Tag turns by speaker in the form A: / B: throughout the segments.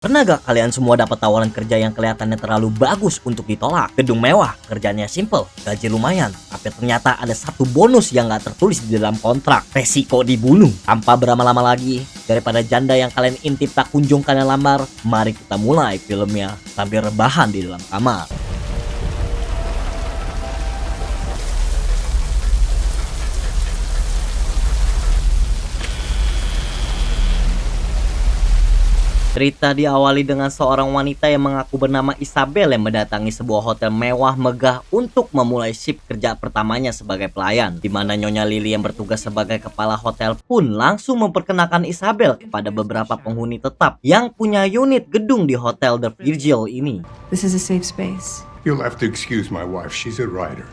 A: Pernah gak kalian semua dapat tawaran kerja yang kelihatannya terlalu bagus untuk ditolak? Gedung mewah, kerjanya simple, gaji lumayan, tapi ternyata ada satu bonus yang gak tertulis di dalam kontrak. Resiko dibunuh. Tanpa berlama-lama lagi, daripada janda yang kalian intip tak kunjung kalian lamar, mari kita mulai filmnya sambil rebahan di dalam kamar. Cerita diawali dengan seorang wanita yang mengaku bernama Isabel yang mendatangi sebuah hotel mewah megah untuk memulai shift kerja pertamanya sebagai pelayan. Di mana Nyonya Lily yang bertugas sebagai kepala hotel pun langsung memperkenalkan Isabel kepada beberapa penghuni tetap yang punya unit gedung di Hotel The Virgil ini.
B: This is a safe space.
C: You'll have to excuse my wife. She's a writer.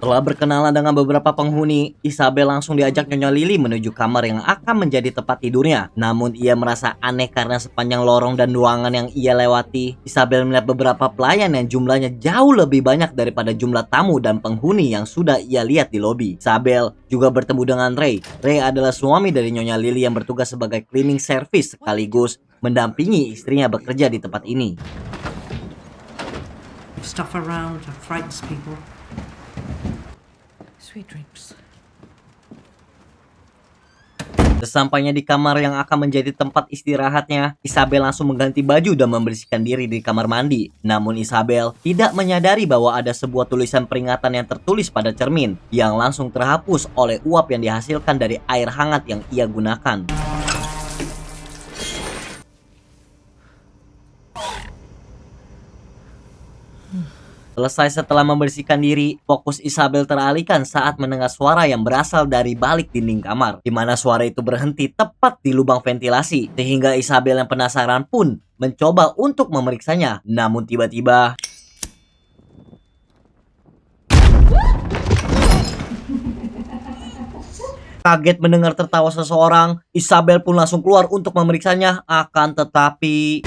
A: Setelah berkenalan dengan beberapa penghuni, Isabel langsung diajak Nyonya Lily menuju kamar yang akan menjadi tempat tidurnya. Namun ia merasa aneh karena sepanjang lorong dan ruangan yang ia lewati, Isabel melihat beberapa pelayan yang jumlahnya jauh lebih banyak daripada jumlah tamu dan penghuni yang sudah ia lihat di lobi. Isabel juga bertemu dengan Ray. Ray adalah suami dari Nyonya Lily yang bertugas sebagai cleaning service sekaligus mendampingi istrinya bekerja di tempat ini.
B: Stuff around that frightens people. Sweet dreams.
A: Sesampainya di kamar yang akan menjadi tempat istirahatnya, Isabel langsung mengganti baju dan membersihkan diri di kamar mandi. Namun Isabel tidak menyadari bahwa ada sebuah tulisan peringatan yang tertulis pada cermin yang langsung terhapus oleh uap yang dihasilkan dari air hangat yang ia gunakan. Selesai setelah membersihkan diri, fokus Isabel teralihkan saat mendengar suara yang berasal dari balik dinding kamar, di mana suara itu berhenti tepat di lubang ventilasi, sehingga Isabel yang penasaran pun mencoba untuk memeriksanya. Namun tiba-tiba kaget mendengar tertawa seseorang, Isabel pun langsung keluar untuk memeriksanya. Akan tetapi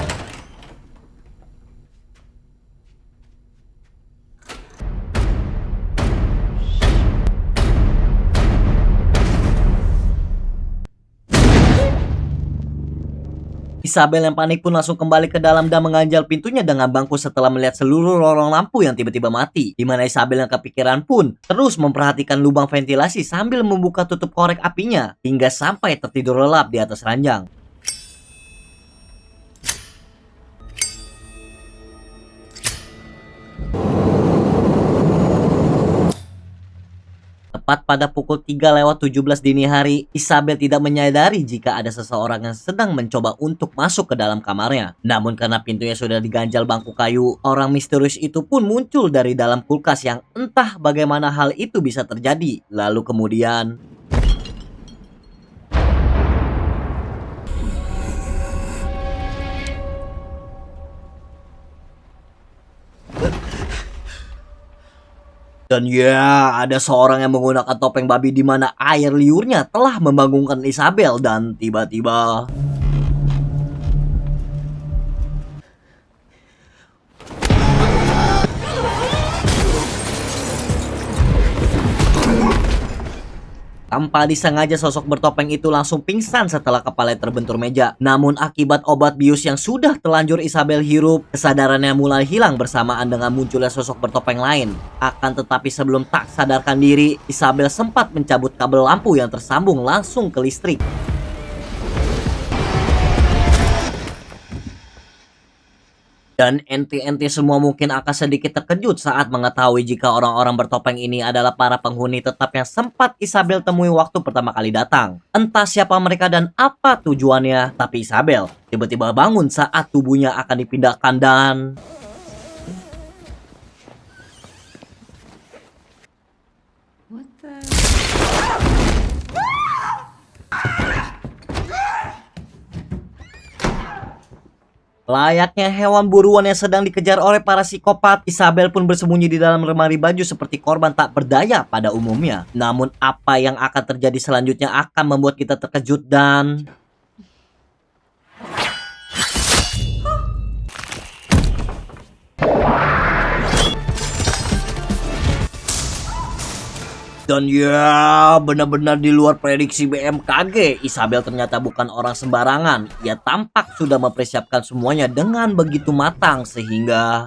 A: Isabel yang panik pun langsung kembali ke dalam dan mengganjal pintunya dengan bangku setelah melihat seluruh lorong lampu yang tiba-tiba mati. Di mana Isabel yang kepikiran pun terus memperhatikan lubang ventilasi sambil membuka tutup korek apinya hingga sampai tertidur lelap di atas ranjang. Tepat pada pukul 3:17 dini hari, Isabel tidak menyadari jika ada seseorang yang sedang mencoba untuk masuk ke dalam kamarnya. Namun karena pintunya sudah diganjal bangku kayu, orang misterius itu pun muncul dari dalam kulkas yang entah bagaimana hal itu bisa terjadi. Lalu kemudian dan ya, ada seorang yang menggunakan topeng babi di mana air liurnya telah membangunkan Isabel dan tiba-tiba tanpa disengaja sosok bertopeng itu langsung pingsan setelah kepalanya terbentur meja. Namun akibat obat bius yang sudah telanjur Isabel hirup, kesadarannya mulai hilang bersamaan dengan munculnya sosok bertopeng lain. Akan tetapi sebelum tak sadarkan diri, Isabel sempat mencabut kabel lampu yang tersambung langsung ke listrik. Dan ente-ente semua mungkin akan sedikit terkejut saat mengetahui jika orang-orang bertopeng ini adalah para penghuni tetap yang sempat Isabel temui waktu pertama kali datang. Entah siapa mereka dan apa tujuannya, tapi Isabel tiba-tiba bangun saat tubuhnya akan dipindahkan dan
B: What the?
A: layaknya hewan buruan yang sedang dikejar oleh para psikopat, Isabel pun bersembunyi di dalam lemari baju seperti korban tak berdaya pada umumnya. Namun apa yang akan terjadi selanjutnya akan membuat kita terkejut dan Dan ya, benar-benar di luar prediksi BMKG, Isabel ternyata bukan orang sembarangan. Ia tampak sudah mempersiapkan semuanya dengan begitu matang sehingga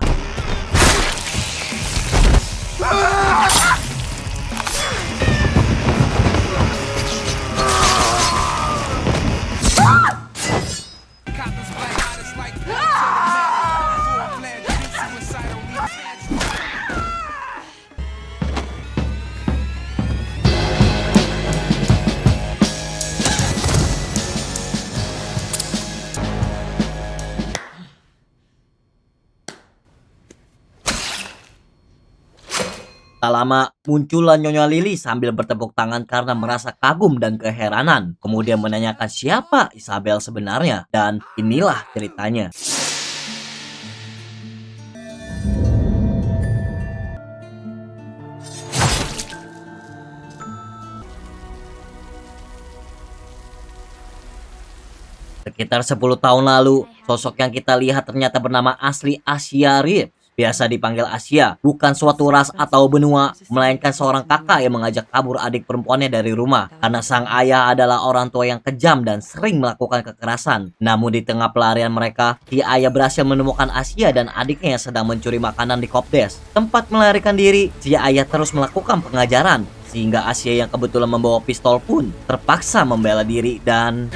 A: tak lama muncullah Nyonya Lily sambil bertepuk tangan karena merasa kagum dan keheranan. Kemudian menanyakan siapa Isabel sebenarnya. Dan inilah ceritanya. Sekitar 10 tahun lalu, sosok yang kita lihat ternyata bernama asli Asia Reeves. Biasa dipanggil Asia, bukan suatu ras atau benua, melainkan seorang kakak yang mengajak kabur adik perempuannya dari rumah. Karena sang ayah adalah orang tua yang kejam dan sering melakukan kekerasan. Namun di tengah pelarian mereka, si ayah berhasil menemukan Asia dan adiknya yang sedang mencuri makanan di Kopdes. Tempat melarikan diri, si ayah terus melakukan pengajaran. Sehingga Asia yang kebetulan membawa pistol pun terpaksa membela diri dan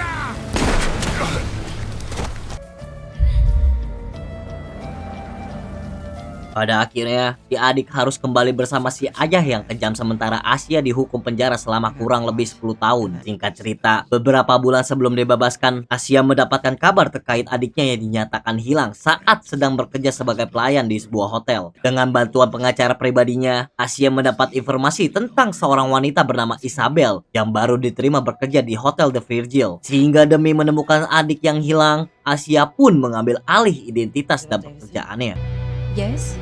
A: pada akhirnya, si adik harus kembali bersama si ayah yang kejam sementara Asia dihukum penjara selama kurang lebih 10 tahun. Singkat cerita, beberapa bulan sebelum dibebaskan, Asia mendapatkan kabar terkait adiknya yang dinyatakan hilang saat sedang bekerja sebagai pelayan di sebuah hotel. Dengan bantuan pengacara pribadinya, Asia mendapat informasi tentang seorang wanita bernama Isabel yang baru diterima bekerja di Hotel The Virgil. Sehingga demi menemukan adik yang hilang, Asia pun mengambil alih identitas dan pekerjaannya.
B: Yes?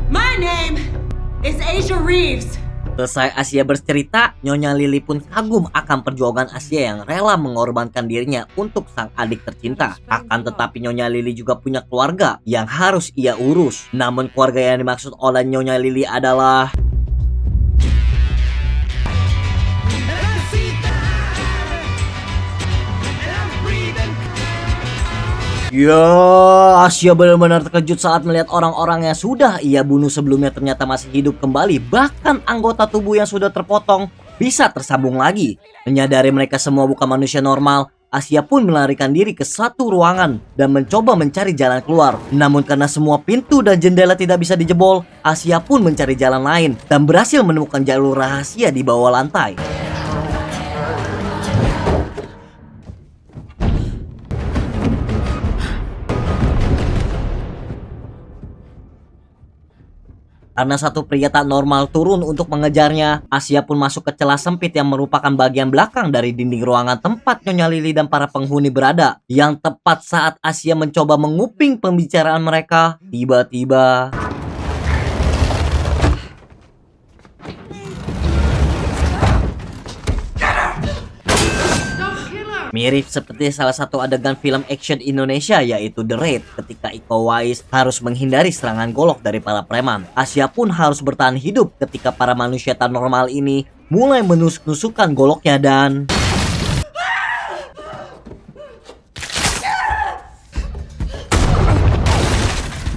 D: My name is Asia Reeves.
A: Selesai Asia bercerita, Nyonya Lily pun kagum akan perjuangan Asia yang rela mengorbankan dirinya untuk sang adik tercinta. Akan tetapi Nyonya Lily juga punya keluarga yang harus ia urus. Namun keluarga yang dimaksud oleh Nyonya Lily adalah ya, Asia benar-benar terkejut saat melihat orang-orang yang sudah ia bunuh sebelumnya ternyata masih hidup kembali. Bahkan anggota tubuh yang sudah terpotong bisa tersambung lagi. Menyadari mereka semua bukan manusia normal, Asia pun melarikan diri ke satu ruangan dan mencoba mencari jalan keluar. Namun karena semua pintu dan jendela tidak bisa dijebol, Asia pun mencari jalan lain dan berhasil menemukan jalur rahasia di bawah lantai. Karena satu pria tak normal turun untuk mengejarnya, Asia pun masuk ke celah sempit yang merupakan bagian belakang dari dinding ruangan tempat Nyonya Lily dan para penghuni berada. Yang tepat saat Asia mencoba menguping pembicaraan mereka, tiba-tiba mirip seperti salah satu adegan film action Indonesia yaitu The Raid ketika Iko Uwais harus menghindari serangan golok dari para preman. Asia pun harus bertahan hidup ketika para manusia tak normal ini mulai menusuk-nusukkan goloknya dan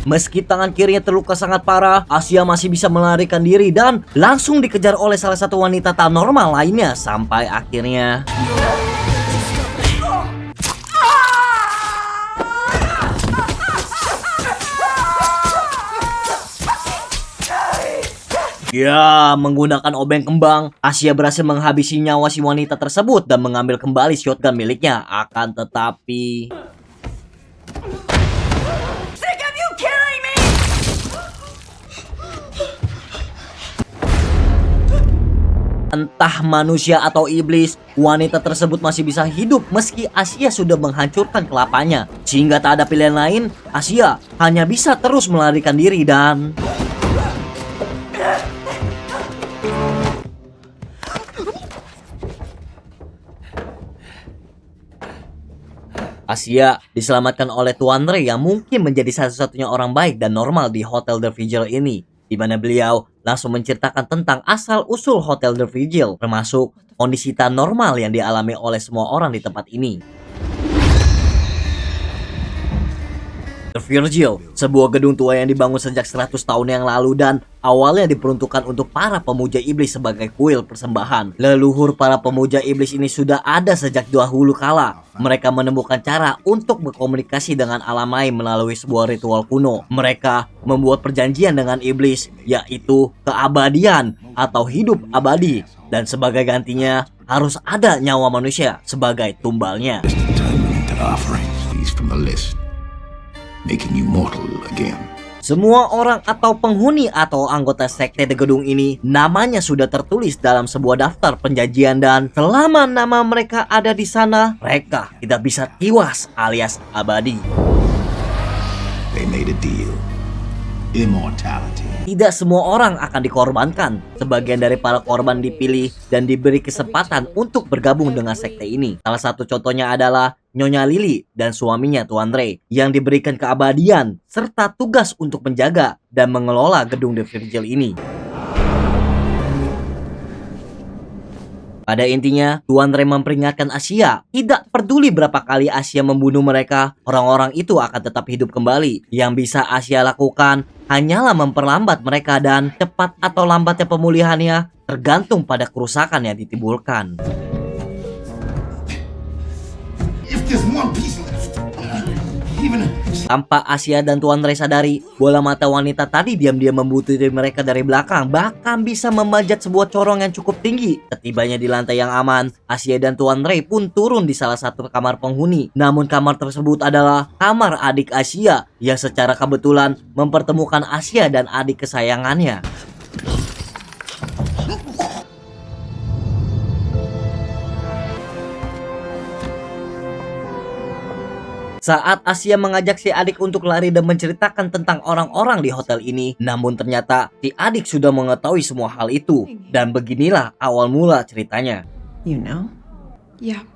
A: meski tangan kirinya terluka sangat parah, Asia masih bisa melarikan diri dan langsung dikejar oleh salah satu wanita tak normal lainnya sampai akhirnya ya, menggunakan obeng kembang, Asia berhasil menghabisi nyawa si wanita tersebut dan mengambil kembali shotgun miliknya. Akan tetapi
D: Sick of you killing me!
A: entah manusia atau iblis, wanita tersebut masih bisa hidup meski Asia sudah menghancurkan kelapanya. Sehingga tak ada pilihan lain, Asia hanya bisa terus melarikan diri dan Asia diselamatkan oleh Tuan Ray yang mungkin menjadi satu-satunya orang baik dan normal di Hotel The Vigil ini. Di di mana beliau langsung menceritakan tentang asal-usul Hotel The Virgil, termasuk kondisi tak normal yang dialami oleh semua orang di tempat ini. The Virgil, sebuah gedung tua yang dibangun sejak 100 tahun yang lalu dan awalnya diperuntukkan untuk para pemuja iblis sebagai kuil persembahan. Leluhur para pemuja iblis ini sudah ada sejak dahulu kala. Mereka menemukan cara untuk berkomunikasi dengan alam lain melalui sebuah ritual kuno. Mereka membuat perjanjian dengan iblis, yaitu keabadian atau hidup abadi. Dan sebagai gantinya, harus ada nyawa manusia sebagai tumbalnya.
E: Making you mortal again.
A: Semua orang atau penghuni atau anggota sekte di gedung ini namanya sudah tertulis dalam sebuah daftar penjanjian dan selama nama mereka ada di sana, mereka tidak bisa tiwas alias abadi.
E: They made a deal. Immortality.
A: Tidak semua orang akan dikorbankan. Sebagian dari para korban dipilih dan diberi kesempatan untuk bergabung dengan sekte ini. Salah satu contohnya adalah Nyonya Lily dan suaminya Tuan Ray yang diberikan keabadian serta tugas untuk menjaga dan mengelola gedung The Virgil ini. Pada intinya, Tuan Ray memperingatkan Asia, tidak peduli berapa kali Asia membunuh mereka, orang-orang itu akan tetap hidup kembali. Yang bisa Asia lakukan hanyalah memperlambat mereka dan cepat atau lambatnya pemulihannya tergantung pada kerusakan yang ditimbulkan.
E: If there's one piece left, even
A: Tanpa Asia dan Tuan Ray sadari, bola mata wanita tadi diam-diam membutuhkan mereka dari belakang, bahkan bisa memanjat sebuah corong yang cukup tinggi. Setibanya di lantai yang aman, Asia dan Tuan Ray pun turun di salah satu kamar penghuni. Namun kamar tersebut adalah kamar adik Asia yang secara kebetulan mempertemukan Asia dan adik kesayangannya. Saat Asia mengajak si adik untuk lari dan menceritakan tentang orang-orang di hotel ini, namun ternyata si adik sudah mengetahui semua hal itu. Dan beginilah awal mula ceritanya.
B: You know?
F: Yeah.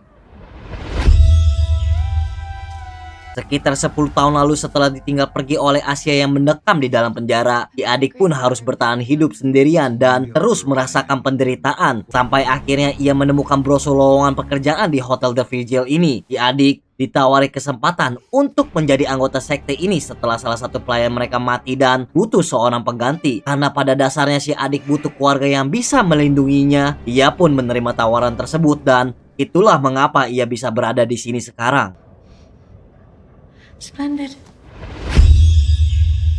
A: Sekitar 10 tahun lalu setelah ditinggal pergi oleh Asia yang mendekam di dalam penjara, si adik pun harus bertahan hidup sendirian dan terus merasakan penderitaan. Sampai akhirnya ia menemukan brosur lowongan pekerjaan di Hotel The Virgil ini. Si adik ditawari kesempatan untuk menjadi anggota sekte ini setelah salah satu pelayan mereka mati dan butuh seorang pengganti. Karena pada dasarnya si adik butuh keluarga yang bisa melindunginya, ia pun menerima tawaran tersebut dan itulah mengapa ia bisa berada di sini sekarang.
B: Splendid.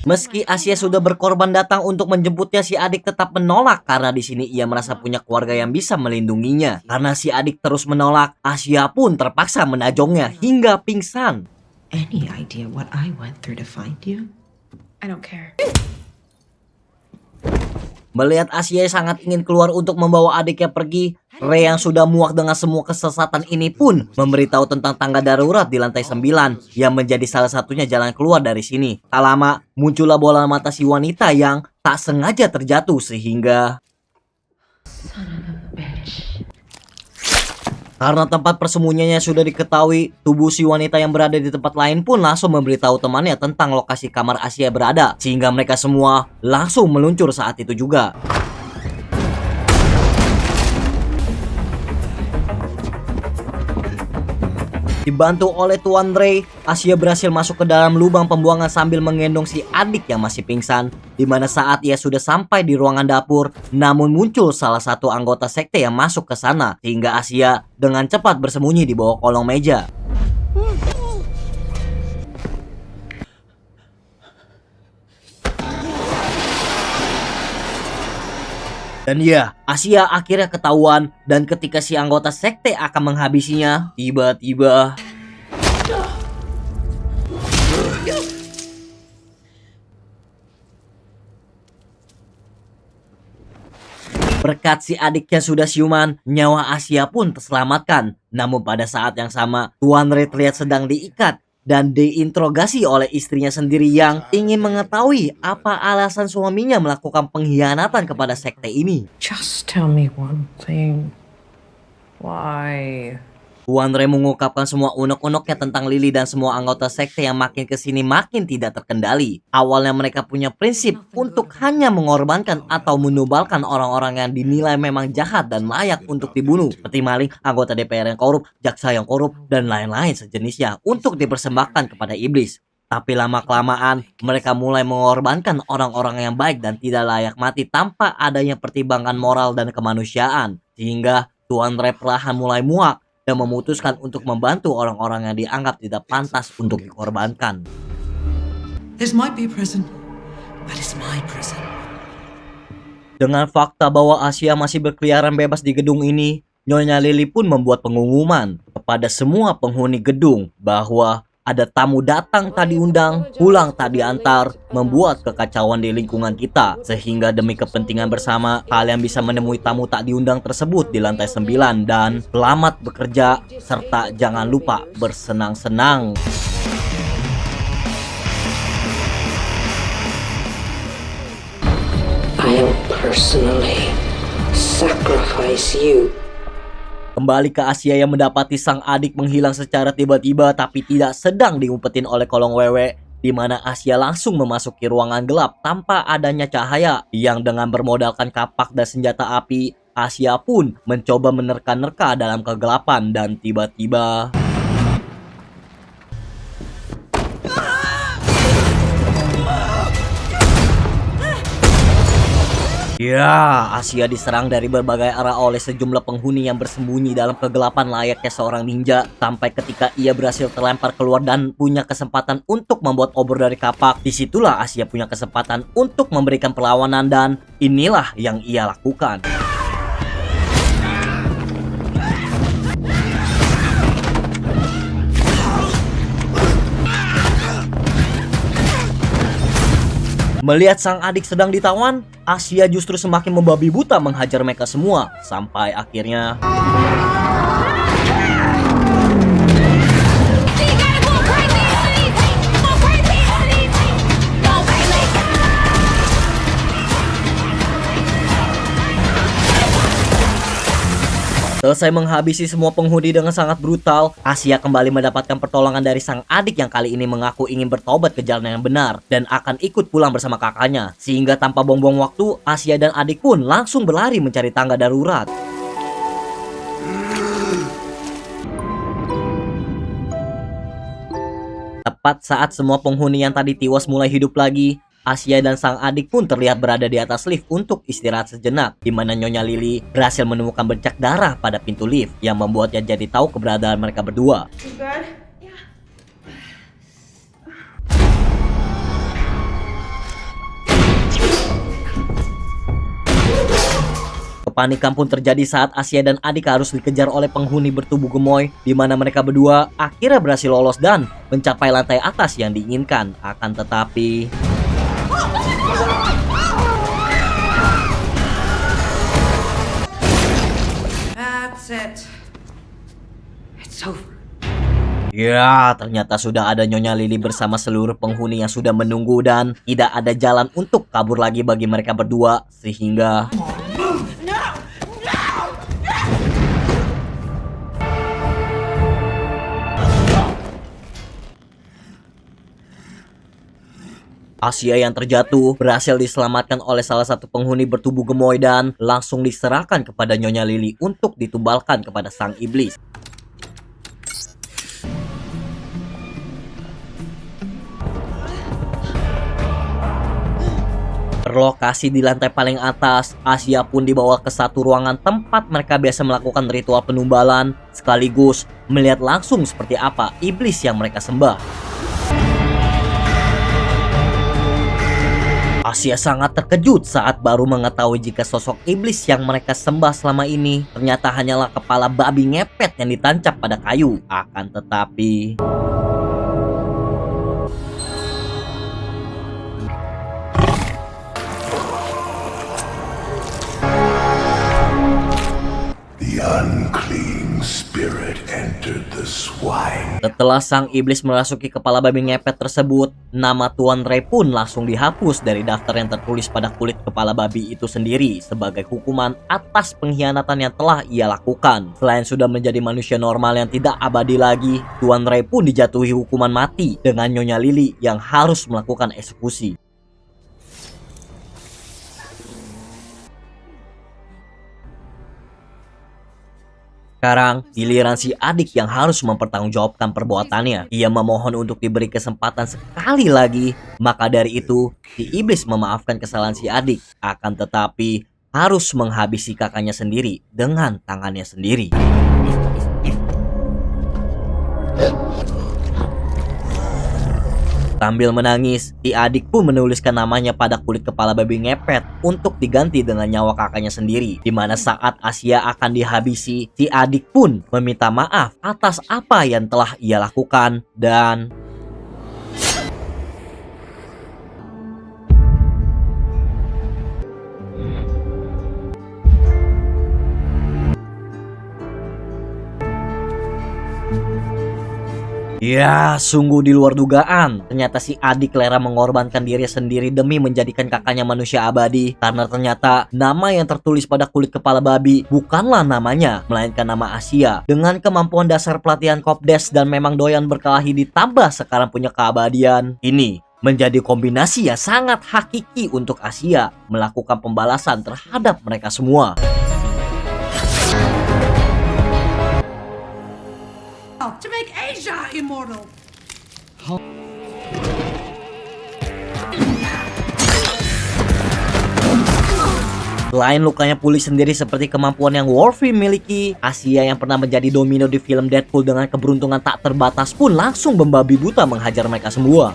A: Meski Asia sudah berkorban datang untuk menjemputnya, si adik tetap menolak karena di sini ia merasa punya keluarga yang bisa melindunginya. Karena si adik terus menolak, Asia pun terpaksa menajongnya hingga pingsan.
B: Any idea what I went through to find you?
F: I don't care.
A: Melihat Asia sangat ingin keluar untuk membawa adiknya pergi, Ray yang sudah muak dengan semua kesesatan ini pun memberitahu tentang tangga darurat di lantai 9 yang menjadi salah satunya jalan keluar dari sini. Tak lama, muncullah bola mata si wanita yang tak sengaja terjatuh sehingga... Karena tempat persembunyiannya sudah diketahui, tubuh si wanita yang berada di tempat lain pun langsung memberitahu temannya tentang lokasi kamar Asia berada, sehingga mereka semua langsung meluncur saat itu juga. Dibantu oleh Tuan Ray, Asia berhasil masuk ke dalam lubang pembuangan sambil menggendong si adik yang masih pingsan. Di mana saat ia sudah sampai di ruangan dapur, namun muncul salah satu anggota sekte yang masuk ke sana, sehingga Asia dengan cepat bersembunyi di bawah kolong meja. Dan ya, Asia akhirnya ketahuan dan ketika si anggota sekte akan menghabisinya, tiba-tiba berkat si adiknya sudah siuman, nyawa Asia pun terselamatkan. Namun pada saat yang sama, Tuan Ray terlihat sedang diikat dan diinterogasi oleh istrinya sendiri yang ingin mengetahui apa alasan suaminya melakukan pengkhianatan kepada sekte ini.
B: Just tell me one thing. Why?
A: Tuan Ray mengungkapkan semua unek-uneknya tentang Lily dan semua anggota sekte yang makin kesini makin tidak terkendali. Awalnya mereka punya prinsip untuk hanya mengorbankan atau menubalkan orang-orang yang dinilai memang jahat dan layak untuk dibunuh, seperti maling, anggota DPR yang korup, jaksa yang korup, dan lain-lain sejenisnya untuk dipersembahkan kepada iblis. Tapi lama-kelamaan mereka mulai mengorbankan orang-orang yang baik dan tidak layak mati tanpa adanya pertimbangan moral dan kemanusiaan, sehingga Tuan Ray perlahan mulai muak dan memutuskan untuk membantu orang-orang yang dianggap tidak pantas untuk dikorbankan.
G: This might be a prison, but it's my prison.
A: Dengan fakta bahwa Asia masih berkeliaran bebas di gedung ini, Nyonya Lily pun membuat pengumuman kepada semua penghuni gedung bahwa ada tamu datang tak diundang, pulang tak diantar, membuat kekacauan di lingkungan kita. Sehingga demi kepentingan bersama, kalian bisa menemui tamu tak diundang tersebut di lantai 9 dan selamat bekerja, serta jangan lupa bersenang-senang.
H: I'll personally sacrifice you.
A: Kembali ke Asia yang mendapati sang adik menghilang secara tiba-tiba tapi tidak sedang diumpetin oleh kolong wewe, di mana Asia langsung memasuki ruangan gelap tanpa adanya cahaya, yang dengan bermodalkan kapak dan senjata api, Asia pun mencoba menerka-nerka dalam kegelapan dan tiba-tiba ya, Asia diserang dari berbagai arah oleh sejumlah penghuni yang bersembunyi dalam kegelapan layaknya seorang ninja, sampai ketika ia berhasil terlempar keluar dan punya kesempatan untuk membuat obor dari kapak. Disitulah Asia punya kesempatan untuk memberikan perlawanan dan inilah yang ia lakukan. Melihat sang adik sedang ditawan, Asia justru semakin membabi buta menghajar mereka semua, sampai akhirnya selesai menghabisi semua penghuni dengan sangat brutal, Asia kembali mendapatkan pertolongan dari sang adik yang kali ini mengaku ingin bertobat ke jalan yang benar dan akan ikut pulang bersama kakaknya. Sehingga tanpa buang-buang waktu, Asia dan adik pun langsung berlari mencari tangga darurat. Tepat saat semua penghuni yang tadi tewas mulai hidup lagi, Asia dan sang adik pun terlihat berada di atas lift untuk istirahat sejenak, di mana Nyonya Lily berhasil menemukan bercak darah pada pintu lift yang membuatnya jadi tahu keberadaan mereka berdua.
D: You good?
A: Kepanikan pun terjadi saat Asia dan adik harus dikejar oleh penghuni bertubuh gemoy, di mana mereka berdua akhirnya berhasil lolos dan mencapai lantai atas yang diinginkan. Akan tetapi
G: That's it. It's over.
A: ya, ternyata sudah ada Nyonya Lily bersama seluruh penghuni yang sudah menunggu dan tidak ada jalan untuk kabur lagi bagi mereka berdua, sehingga Asia yang terjatuh berhasil diselamatkan oleh salah satu penghuni bertubuh gemoy dan langsung diserahkan kepada Nyonya Lily untuk ditumbalkan kepada sang iblis. Berlokasi di lantai paling atas, Asia pun dibawa ke satu ruangan tempat mereka biasa melakukan ritual penumbalan, sekaligus melihat langsung seperti apa iblis yang mereka sembah. Asia sangat terkejut saat baru mengetahui jika sosok iblis yang mereka sembah selama ini ternyata hanyalah kepala babi ngepet yang ditancap pada kayu. Akan tetapi
C: The unclean
E: spirit entered the swine.
A: Setelah sang iblis merasuki kepala babi ngepet tersebut, nama Tuan Ray pun langsung dihapus dari daftar yang tertulis pada kulit kepala babi itu sendiri sebagai hukuman atas pengkhianatan yang telah ia lakukan. Selain sudah menjadi manusia normal yang tidak abadi lagi, Tuan Ray pun dijatuhi hukuman mati dengan Nyonya Lily yang harus melakukan eksekusi. Sekarang, giliran si adik yang harus mempertanggungjawabkan perbuatannya. Ia memohon untuk diberi kesempatan sekali lagi. Maka dari itu, si iblis memaafkan kesalahan si adik. Akan tetapi, harus menghabisi kakaknya sendiri dengan tangannya sendiri. Sambil menangis, si adik pun menuliskan namanya pada kulit kepala babi ngepet untuk diganti dengan nyawa kakaknya sendiri. Dimana saat Asia akan dihabisi, si adik pun meminta maaf atas apa yang telah ia lakukan dan ya, sungguh di luar dugaan. Ternyata si adik rela mengorbankan diri sendiri demi menjadikan kakaknya manusia abadi. Karena ternyata nama yang tertulis pada kulit kepala babi bukanlah namanya, melainkan nama Asia. Dengan kemampuan dasar pelatihan Kopdes dan memang doyan berkelahi ditambah sekarang punya keabadian, ini menjadi kombinasi yang sangat hakiki untuk Asia melakukan pembalasan terhadap mereka semua.
G: To make Asia immortal.
A: Selain lukanya pulih sendiri seperti kemampuan yang Wolverine miliki, Asia yang pernah menjadi domino di film Deadpool dengan keberuntungan tak terbatas pun langsung membabi buta menghajar mereka semua.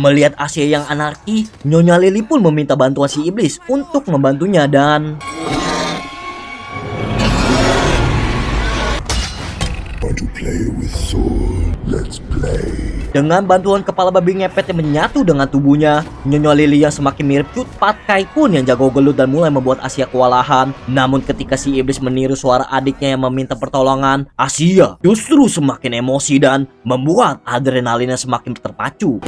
A: Melihat Asia yang anarki, Nyonya Lily pun meminta bantuan si iblis untuk membantunya dan
E: Want to play with sword? Let's play.
A: dengan bantuan kepala babi ngepet yang menyatu dengan tubuhnya, Nyonya Lily yang semakin mirip Cut Patkai pun yang jago gelut dan mulai membuat Asia kewalahan. Namun ketika si iblis meniru suara adiknya yang meminta pertolongan, Asia justru semakin emosi dan membuat adrenalinnya semakin terpacu.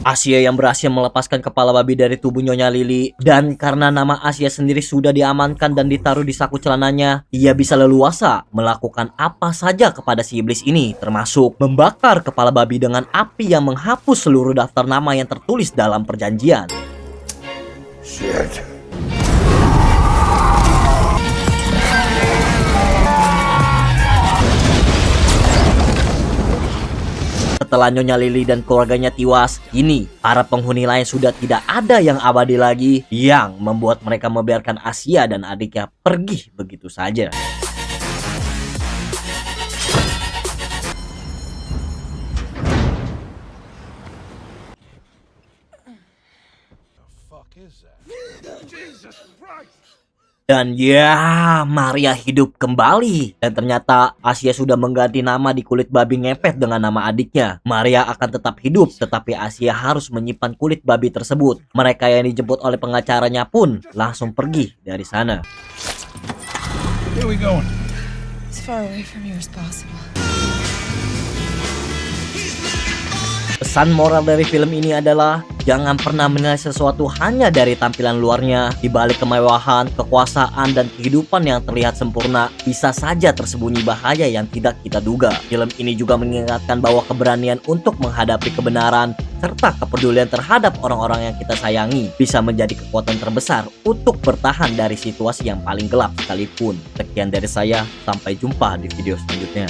A: Asia yang berhasil melepaskan kepala babi dari tubuh Nyonya Lily, dan karena nama Asia sendiri sudah diamankan dan ditaruh di saku celananya, ia bisa leluasa melakukan apa saja kepada si iblis ini, termasuk membakar kepala babi dengan api yang menghapus seluruh daftar nama yang tertulis dalam perjanjian.
E: Shit.
A: Setelah Nyonya Lily dan keluarganya tewas, kini para penghuni lain sudah tidak ada yang abadi lagi, yang membuat mereka membiarkan Asia dan adiknya pergi begitu saja. Dan ya, Maria hidup kembali. Dan ternyata Asia sudah mengganti nama di kulit babi ngepet dengan nama adiknya. Maria akan tetap hidup, tetapi Asia harus menyimpan kulit babi tersebut. Mereka yang dijemput oleh pengacaranya pun langsung pergi dari sana.
E: Where we going?
F: As far away from you as possible.
A: Pesan moral dari film ini adalah jangan pernah menilai sesuatu hanya dari tampilan luarnya. Di balik kemewahan, kekuasaan, dan kehidupan yang terlihat sempurna, bisa saja tersembunyi bahaya yang tidak kita duga. Film ini juga mengingatkan bahwa keberanian untuk menghadapi kebenaran serta kepedulian terhadap orang-orang yang kita sayangi bisa menjadi kekuatan terbesar untuk bertahan dari situasi yang paling gelap sekalipun. Sekian dari saya, sampai jumpa di video selanjutnya.